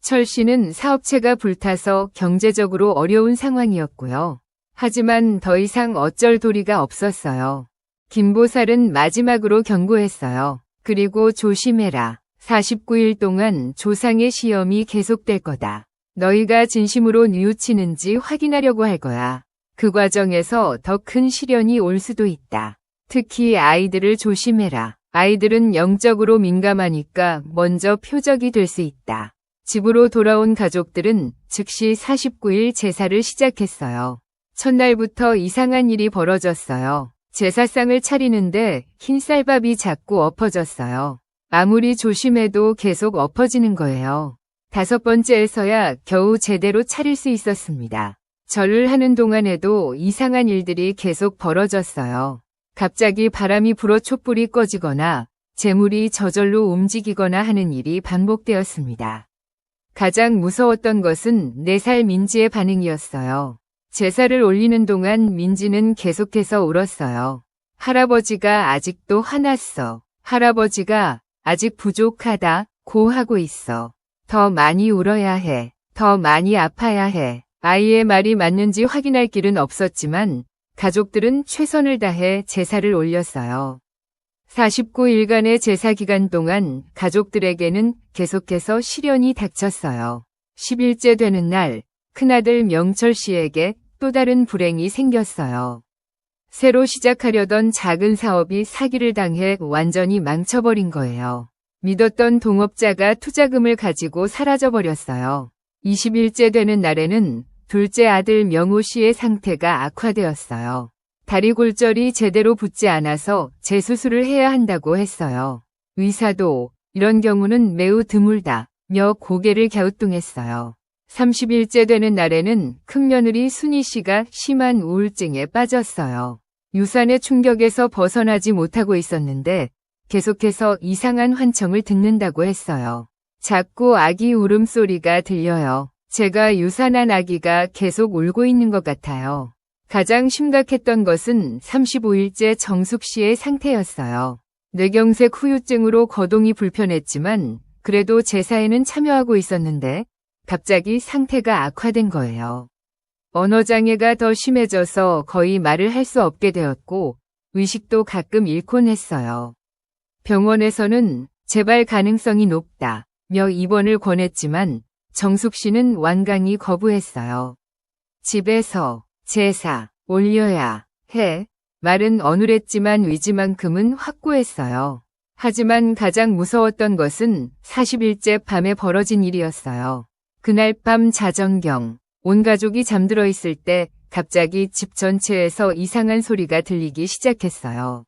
철 씨는 사업체가 불타서 경제적으로 어려운 상황이었고요. 하지만 더 이상 어쩔 도리가 없었어요. 김보살은 마지막으로 경고했어요. 그리고 조심해라. 49일 동안 조상의 시험이 계속될 거다. 너희가 진심으로 뉘우치는지 확인하려고 할 거야. 그 과정에서 더 큰 시련이 올 수도 있다. 특히 아이들을 조심해라. 아이들은 영적으로 민감하니까 먼저 표적이 될 수 있다. 집으로 돌아온 가족들은 즉시 49일 제사를 시작했어요. 첫날부터 이상한 일이 벌어졌어요. 제사상을 차리는데 흰쌀밥이 자꾸 엎어졌어요. 아무리 조심해도 계속 엎어지는 거예요. 5번째에서야 겨우 제대로 차릴 수 있었습니다. 절을 하는 동안에도 이상한 일들이 계속 벌어졌어요. 갑자기 바람이 불어 촛불이 꺼지거나 재물이 저절로 움직이거나 하는 일이 반복되었습니다. 가장 무서웠던 것은 4살 민지의 반응이었어요. 제사를 올리는 동안 민지는 계속해서 울었어요. 할아버지가 아직도 화났어. 할아버지가 아직 부족하다 고 하고 있어. 더 많이 울어야 해. 더 많이 아파야 해. 아이의 말이 맞는지 확인할 길은 없었지만 가족들은 최선을 다해 제사를 올렸어요. 49일간의 제사 기간 동안 가족들에게는 계속해서 시련이 닥쳤어요. 10일째 되는 날, 큰아들 명철 씨에게 또 다른 불행이 생겼어요. 새로 시작하려던 작은 사업이 사기를 당해 완전히 망쳐버린 거예요. 믿었던 동업자가 투자금을 가지고 사라져버렸어요. 20일째 되는 날에는 둘째 아들 명호 씨의 상태가 악화되었어요. 다리 골절이 제대로 붙지 않아서 재수술을 해야 한다고 했어요. 의사도 이런 경우는 매우 드물다며 고개를 갸우뚱했어요. 30일째 되는 날에는 큰며느리 순희 씨가 심한 우울증에 빠졌어요. 유산의 충격에서 벗어나지 못하고 있었는데 계속해서 이상한 환청을 듣는다고 했어요. 자꾸 아기 울음소리가 들려요. 제가 유산한 아기가 계속 울고 있는 것 같아요. 가장 심각했던 것은 35일째 정숙 씨의 상태였어요. 뇌경색 후유증으로 거동이 불편했지만 그래도 제사에는 참여하고 있었는데 갑자기 상태가 악화된 거예요. 언어장애가 더 심해져서 거의 말을 할 수 없게 되었고 의식도 가끔 잃곤 했어요. 병원에서는 재발 가능성이 높다며 입원을 권했지만 정숙 씨는 완강히 거부했어요. 집에서 제사 올려야 해. 말은 어눌했지만 의지만큼은 확고했어요. 하지만 가장 무서웠던 것은 40일째 밤에 벌어진 일이었어요. 그날 밤 자정경 온 가족이 잠들어 있을 때 갑자기 집 전체에서 이상한 소리가 들리기 시작했어요.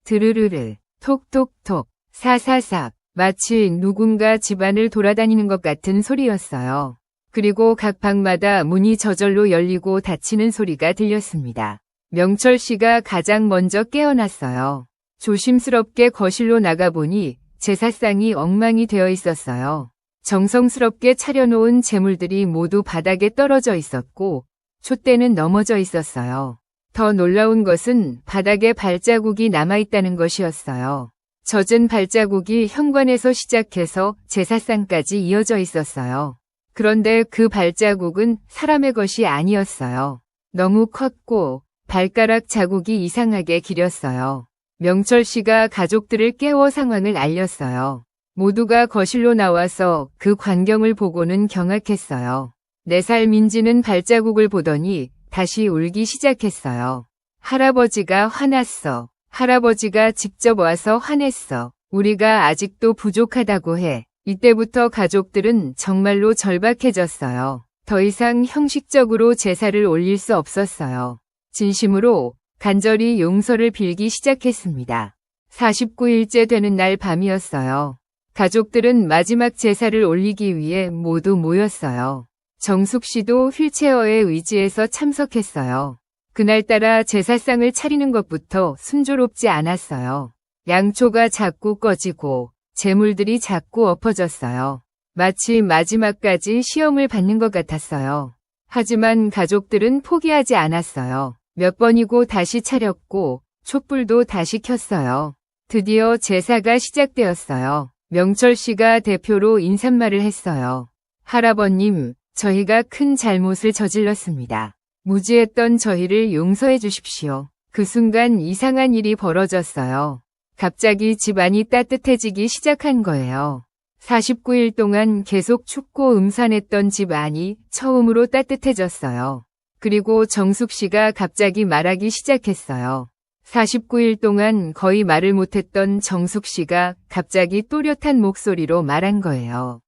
드르르르, 톡톡톡, 사사삭, 마치 누군가 집안을 돌아다니는 것 같은 소리였어요. 그리고 각 방마다 문이 저절로 열리고 닫히는 소리가 들렸습니다. 명철 씨가 가장 먼저 깨어났어요. 조심스럽게 거실로 나가보니 제사상이 엉망이 되어 있었어요. 정성스럽게 차려놓은 재물들이 모두 바닥에 떨어져 있었고 촛대는 넘어져 있었어요. 더 놀라운 것은 바닥에 발자국이 남아있다는 것이었어요. 젖은 발자국이 현관에서 시작해서 제사상까지 이어져 있었어요. 그런데 그 발자국은 사람의 것이 아니었어요. 너무 컸고 발가락 자국이 이상하게 길었어요. 명철 씨가 가족들을 깨워 상황을 알렸어요. 모두가 거실로 나와서 그 광경을 보고는 경악했어요. 4살 민지는 발자국을 보더니 다시 울기 시작했어요. 할아버지가 화났어. 할아버지가 직접 와서 화냈어. 우리가 아직도 부족하다고 해. 이때부터 가족들은 정말로 절박해졌어요. 더 이상 형식적으로 제사를 올릴 수 없었어요. 진심으로 간절히 용서를 빌기 시작했습니다. 49일째 되는 날 밤이었어요. 가족들은 마지막 제사를 올리기 위해 모두 모였어요. 정숙 씨도 휠체어에 의지해서 참석했어요. 그날따라 제사상을 차리는 것부터 순조롭지 않았어요. 양초가 자꾸 꺼지고 재물들이 자꾸 엎어졌어요. 마치 마지막까지 시험을 받는 것 같았어요. 하지만 가족들은 포기하지 않았어요. 몇 번이고 다시 차렸고 촛불도 다시 켰어요. 드디어 제사가 시작되었어요. 명철 씨가 대표로 인사말을 했어요. 할아버님, 저희가 큰 잘못을 저질렀습니다. 무지했던 저희를 용서해 주십시오. 그 순간 이상한 일이 벌어졌어요. 갑자기 집안이 따뜻해지기 시작한 거예요. 49일 동안 계속 춥고 음산했던 집안이 처음으로 따뜻해졌어요. 그리고 정숙 씨가 갑자기 말하기 시작했어요. 49일 동안 거의 말을 못했던 정숙 씨가 갑자기 또렷한 목소리로 말한 거예요.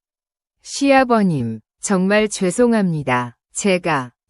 시아버님, 정말 죄송합니다.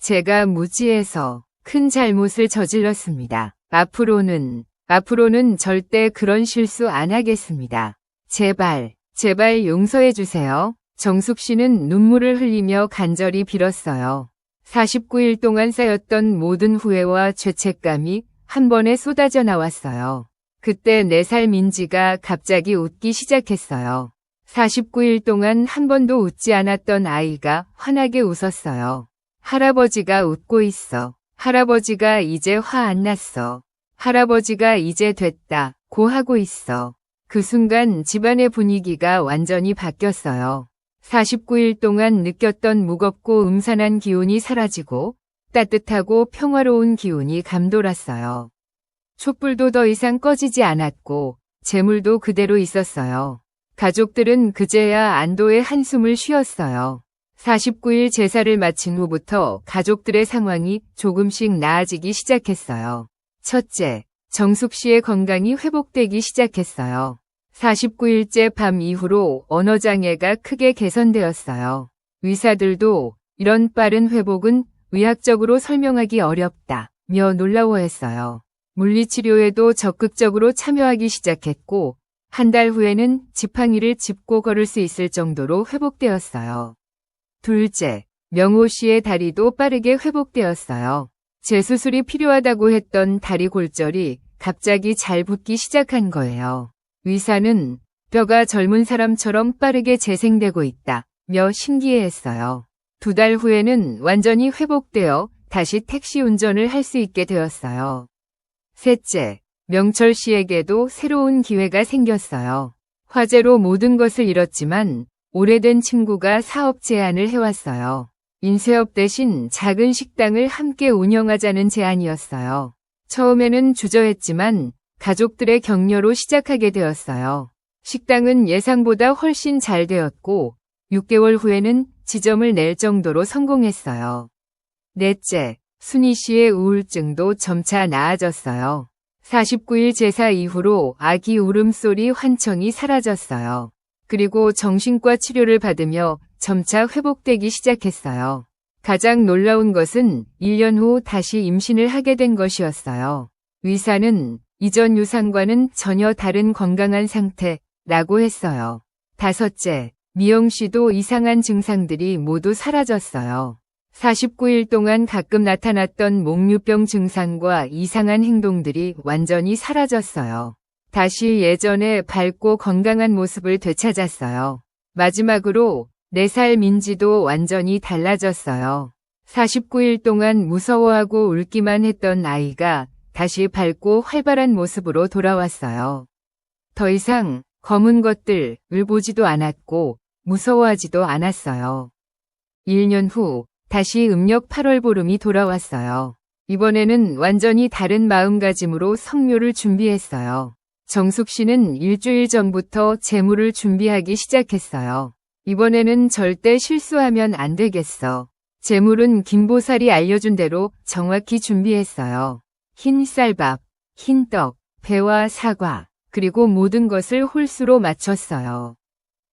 제가 무지해서 큰 잘못을 저질렀습니다. 앞으로는 절대 그런 실수 안 하겠습니다. 제발 용서해 주세요. 정숙 씨는 눈물을 흘리며 간절히 빌었어요. 49일 동안 쌓였던 모든 후회와 죄책감이 한 번에 쏟아져 나왔어요. 그때 4살 민지가 갑자기 웃기 시작했어요. 49일 동안 한 번도 웃지 않았던 아이가 환하게 웃었어요. 할아버지가 웃고 있어. 할아버지가 이제 화 안 났어. 할아버지가 이제 됐다고 하고 있어. 그 순간 집안의 분위기가 완전히 바뀌었어요. 49일 동안 느꼈던 무겁고 음산한 기운이 사라지고 따뜻하고 평화로운 기운이 감돌았어요. 촛불도 더 이상 꺼지지 않았고 재물도 그대로 있었어요. 가족들은 그제야 안도의 한숨을 쉬었어요. 49일 제사를 마친 후부터 가족들의 상황이 조금씩 나아지기 시작했어요. 첫째, 정숙 씨의 건강이 회복되기 시작했어요. 49일째 밤 이후로 언어장애가 크게 개선되었어요. 의사들도 이런 빠른 회복은 의학적으로 설명하기 어렵다며 놀라워했어요. 물리치료에도 적극적으로 참여하기 시작했고 한 달 후에는 지팡이를 짚고 걸을 수 있을 정도로 회복되었어요. 둘째, 명호 씨의 다리도 빠르게 회복되었어요. 재수술이 필요하다고 했던 다리 골절이 갑자기 잘 붙기 시작한 거예요. 의사는 뼈가 젊은 사람처럼 빠르게 재생되고 있다며 신기해했어요. 2달 후에는 완전히 회복되어 다시 택시 운전을 할 수 있게 되었어요. 셋째, 명철 씨에게도 새로운 기회가 생겼어요. 화재로 모든 것을 잃었지만 오래된 친구가 사업 제안을 해왔어요. 인쇄업 대신 작은 식당을 함께 운영하자는 제안이었어요. 처음에는 주저했지만 가족들의 격려로 시작하게 되었어요. 식당은 예상보다 훨씬 잘 되었고 6개월 후에는 지점을 낼 정도로 성공했어요. 넷째, 순희 씨의 우울증도 점차 나아졌어요. 49일 제사 이후로 아기 울음소리 환청이 사라졌어요. 그리고 정신과 치료를 받으며 점차 회복되기 시작했어요. 가장 놀라운 것은 1년 후 다시 임신을 하게 된 것이었어요. 의사는 이전 유산과는 전혀 다른 건강한 상태라고 했어요. 다섯째, 미영 씨도 이상한 증상들이 모두 사라졌어요. 49일 동안 가끔 나타났던 목류병 증상과 이상한 행동들이 완전히 사라졌어요. 다시 예전의 밝고 건강한 모습을 되찾았어요. 마지막으로 4살 민지도 완전히 달라졌어요. 49일 동안 무서워하고 울기만 했던 아이가 다시 밝고 활발한 모습으로 돌아왔어요. 더 이상 검은 것들을 보지도 않았고 무서워하지도 않았어요. 1년 후 다시 음력 8월 보름이 돌아왔어요. 이번에는 완전히 다른 마음가짐으로 성묘를 준비했어요. 정숙 씨는 일주일 전부터 제물을 준비하기 시작했어요. 이번에는 절대 실수하면 안 되겠어. 제물은 김보살이 알려준 대로 정확히 준비했어요. 흰 쌀밥, 흰 떡, 배와 사과, 그리고 모든 것을 홀수로 맞췄어요.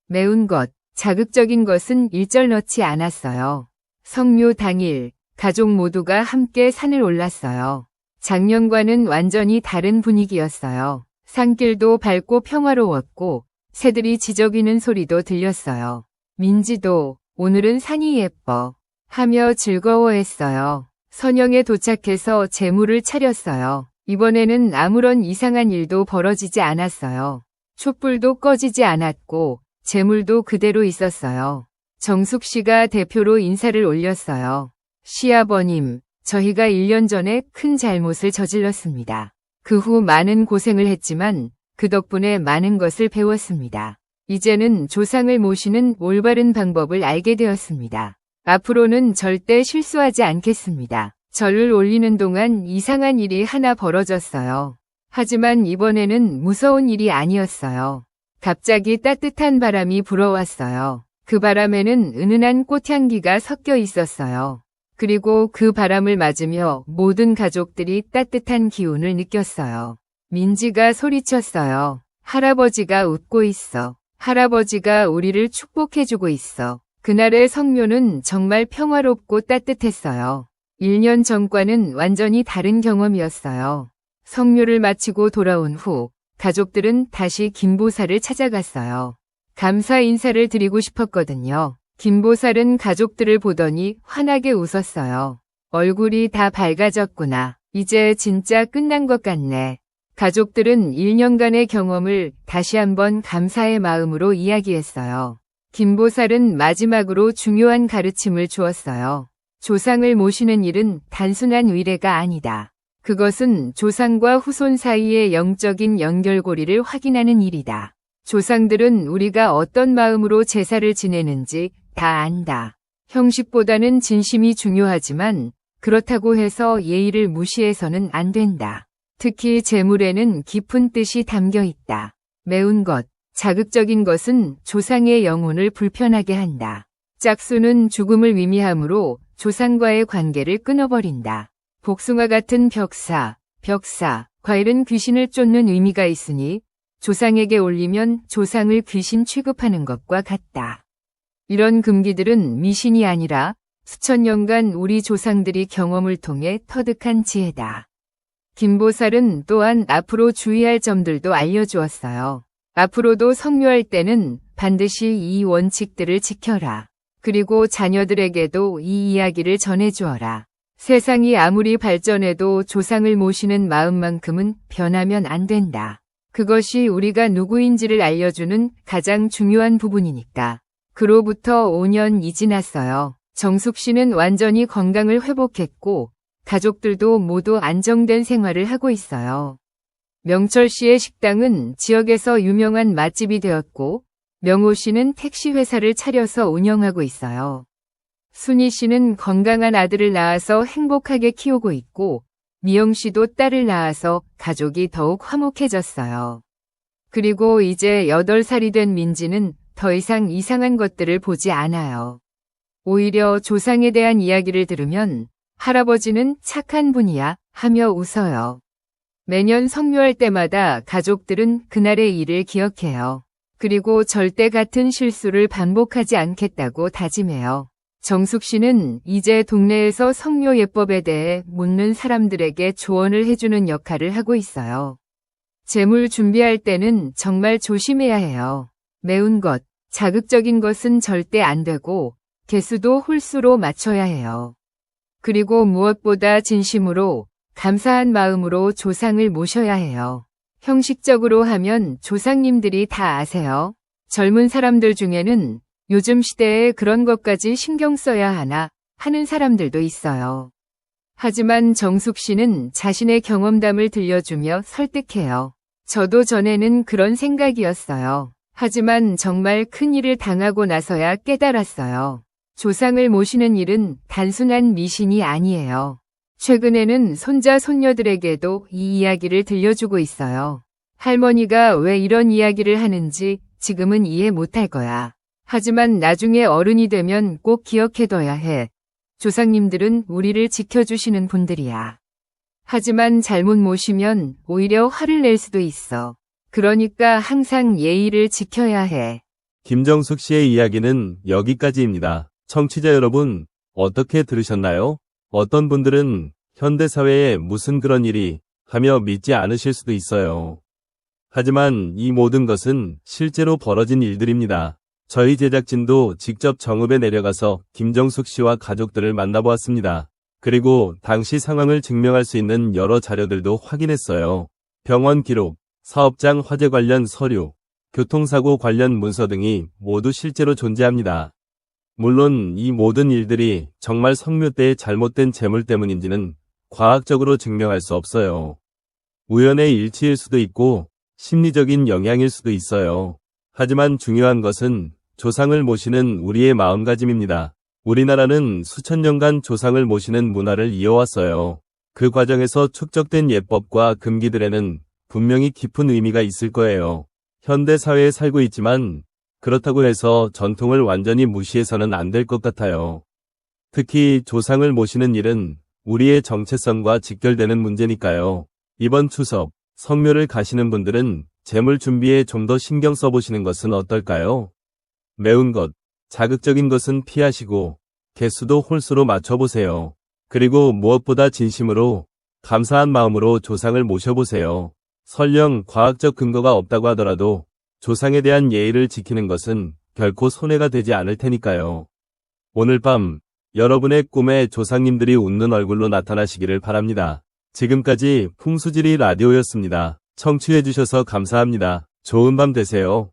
매운 것, 자극적인 것은 일절 넣지 않았어요. 성묘 당일, 가족 모두가 함께 산을 올랐어요. 작년과는 완전히 다른 분위기였어요. 산길도 밝고 평화로웠고 새들이 지저귀는 소리도 들렸어요. 민지도 오늘은 산이 예뻐 하며 즐거워했어요. 선영에 도착해서 제물을 차렸어요. 이번에는 아무런 이상한 일도 벌어지지 않았어요. 촛불도 꺼지지 않았고 제물도 그대로 있었어요. 정숙 씨가 대표로 인사를 올렸어요. 시아버님, 저희가 1년 전에 큰 잘못을 저질렀습니다. 그 후 많은 고생을 했지만 그 덕분에 많은 것을 배웠습니다. 이제는 조상을 모시는 올바른 방법을 알게 되었습니다. 앞으로는 절대 실수하지 않겠습니다. 절을 올리는 동안 이상한 일이 하나 벌어졌어요. 하지만 이번에는 무서운 일이 아니었어요. 갑자기 따뜻한 바람이 불어왔어요. 그 바람에는 은은한 꽃향기가 섞여 있었어요. 그리고 그 바람을 맞으며 모든 가족들이 따뜻한 기운을 느꼈어요. 민지가 소리쳤어요. 할아버지가 웃고 있어. 할아버지가 우리를 축복해주고 있어. 그날의 성묘는 정말 평화롭고 따뜻했어요. 1년 전과는 완전히 다른 경험이었어요. 성묘를 마치고 돌아온 후 가족들은 다시 김보살을 찾아갔어요. 감사 인사를 드리고 싶었거든요. 김보살은 가족들을 보더니 환하게 웃었어요. 얼굴이 다 밝아졌구나. 이제 진짜 끝난 것 같네. 가족들은 1년간의 경험을 다시 한번 감사의 마음으로 이야기했어요. 김보살은 마지막으로 중요한 가르침을 주었어요. 조상을 모시는 일은 단순한 의례가 아니다. 그것은 조상과 후손 사이의 영적인 연결고리를 확인하는 일이다. 조상들은 우리가 어떤 마음으로 제사를 지내는지 다 안다. 형식보다는 진심이 중요하지만 그렇다고 해서 예의를 무시해서는 안 된다. 특히 제물에는 깊은 뜻이 담겨 있다. 매운 것, 자극적인 것은 조상의 영혼을 불편하게 한다. 짝수는 죽음을 의미하므로 조상과의 관계를 끊어버린다. 복숭아 같은 벽사, 과일은 귀신을 쫓는 의미가 있으니 조상에게 올리면 조상을 귀신 취급하는 것과 같다. 이런 금기들은 미신이 아니라 수천 년간 우리 조상들이 경험을 통해 터득한 지혜다. 김보살은 또한 앞으로 주의할 점들도 알려주었어요. 앞으로도 성묘할 때는 반드시 이 원칙들을 지켜라. 그리고 자녀들에게도 이 이야기를 전해주어라. 세상이 아무리 발전해도 조상을 모시는 마음만큼은 변하면 안 된다. 그것이 우리가 누구인지를 알려주는 가장 중요한 부분이니까. 그로부터 5년이 지났어요. 정숙 씨는 완전히 건강을 회복했고 가족들도 모두 안정된 생활을 하고 있어요. 명철 씨의 식당은 지역에서 유명한 맛집이 되었고 명호 씨는 택시 회사를 차려서 운영하고 있어요. 순희 씨는 건강한 아들을 낳아서 행복하게 키우고 있고 미영 씨도 딸을 낳아서 가족이 더욱 화목해졌어요. 그리고 이제 8살이 된 민지는 더 이상 이상한 것들을 보지 않아요. 오히려 조상에 대한 이야기를 들으면 할아버지는 착한 분이야 하며 웃어요. 매년 성묘할 때마다 가족들은 그날의 일을 기억해요. 그리고 절대 같은 실수를 반복하지 않겠다고 다짐해요. 정숙 씨는 이제 동네에서 성묘 예법에 대해 묻는 사람들에게 조언을 해주는 역할을 하고 있어요. 제물 준비할 때는 정말 조심해야 해요. 매운 것, 자극적인 것은 절대 안 되고 개수도 홀수로 맞춰야 해요. 그리고 무엇보다 진심으로 감사한 마음으로 조상을 모셔야 해요. 형식적으로 하면 조상님들이 다 아세요. 젊은 사람들 중에는 요즘 시대에 그런 것까지 신경 써야 하나 하는 사람들도 있어요. 하지만 정숙 씨는 자신의 경험담을 들려주며 설득해요. 저도 전에는 그런 생각이었어요. 하지만 정말 큰 일을 당하고 나서야 깨달았어요. 조상을 모시는 일은 단순한 미신이 아니에요. 최근에는 손자, 손녀들에게도 이 이야기를 들려주고 있어요. 할머니가 왜 이런 이야기를 하는지 지금은 이해 못할 거야. 하지만 나중에 어른이 되면 꼭 기억해둬야 해. 조상님들은 우리를 지켜주시는 분들이야. 하지만 잘못 모시면 오히려 화를 낼 수도 있어. 그러니까 항상 예의를 지켜야 해. 김정숙 씨의 이야기는 여기까지입니다. 청취자 여러분, 어떻게 들으셨나요? 어떤 분들은 현대사회에 무슨 그런 일이 하며 믿지 않으실 수도 있어요. 하지만 이 모든 것은 실제로 벌어진 일들입니다. 저희 제작진도 직접 정읍에 내려가서 김정숙 씨와 가족들을 만나보았습니다. 그리고 당시 상황을 증명할 수 있는 여러 자료들도 확인했어요. 병원 기록, 사업장 화재 관련 서류, 교통사고 관련 문서 등이 모두 실제로 존재합니다. 물론 이 모든 일들이 정말 성묘 때의 잘못된 재물 때문인지는 과학적으로 증명할 수 없어요. 우연의 일치일 수도 있고 심리적인 영향일 수도 있어요. 하지만 중요한 것은 조상을 모시는 우리의 마음가짐입니다. 우리나라는 수천 년간 조상을 모시는 문화를 이어왔어요. 그 과정에서 축적된 예법과 금기들에는 분명히 깊은 의미가 있을 거예요. 현대 사회에 살고 있지만 그렇다고 해서 전통을 완전히 무시해서는 안 될 것 같아요. 특히 조상을 모시는 일은 우리의 정체성과 직결되는 문제니까요. 이번 추석, 성묘를 가시는 분들은 재물 준비에 좀 더 신경 써보시는 것은 어떨까요? 매운 것, 자극적인 것은 피하시고 개수도 홀수로 맞춰보세요. 그리고 무엇보다 진심으로 감사한 마음으로 조상을 모셔보세요. 설령 과학적 근거가 없다고 하더라도 조상에 대한 예의를 지키는 것은 결코 손해가 되지 않을 테니까요. 오늘 밤 여러분의 꿈에 조상님들이 웃는 얼굴로 나타나시기를 바랍니다. 지금까지 풍수지리 라디오였습니다. 청취해주셔서 감사합니다. 좋은 밤 되세요.